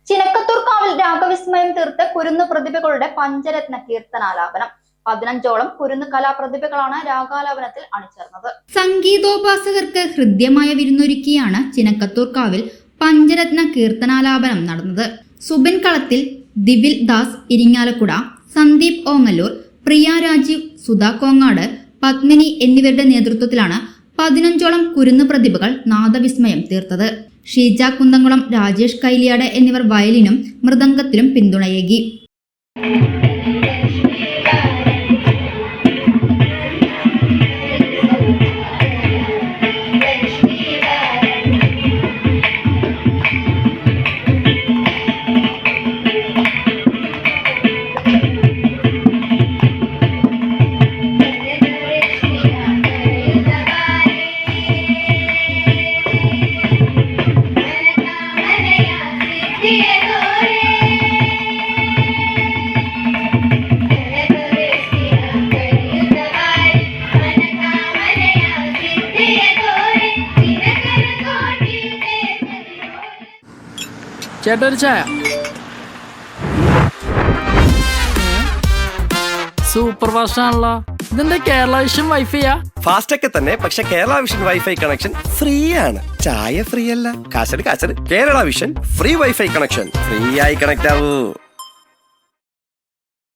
ചിനക്കത്തൂർക്കാവിൽ രാഗവിസ്മയം തീർത്ത് കുരുന്നു പ്രതിഭകളുടെ പഞ്ചരത്ന കീർത്തനാലാപനം. 15ഓളം കുരുന്നു കലാപ്രതിഭകളാണ് രാഗാലാപനത്തിൽ അണിചേർന്നത്. സംഗീതോപാസകർക്ക് ഹൃദ്യമായ വിരുന്നൊരുക്കിയാണ് ചിനക്കത്തൂർക്കാവിൽ പഞ്ചരത്ന കീർത്തനാലാപനം നടന്നത്. സുബിൻ കളത്തിൽ, ദിവിൽ ദാസ് ഇരിങ്ങാലക്കുട, സന്ദീപ് ഓങ്ങല്ലൂർ, പ്രിയ രാജീവ്, സുധാ കോങ്ങാട്, പത്മിനി എന്നിവരുടെ നേതൃത്വത്തിലാണ് 15ഓളം കുരുന്നു പ്രതിഭകൾ നാദവിസ്മയം തീർത്തത്. ഷീജ കുന്തംകുളം, രാജേഷ് കൈലിയാട് എന്നിവർ വയലിനും മൃദംഗത്തിലും പിന്തുണയേകി. ചേട്ടാ ഒരു ചായ. സൂപ്പർ ഫാസ്റ്റ് ആണല്ലോ. ഇതെന്താ കേരള വിഷൻ വൈഫൈയാ? ഫാസ്റ്റ് ഒക്കെ തന്നെ, പക്ഷെ Kerala vision wifi connection free ആണ്. ചായ ഫ്രീ അല്ല, കാശട് Kerala vision free wifi connection. Free ആയി കണക്ട് ആവൂ.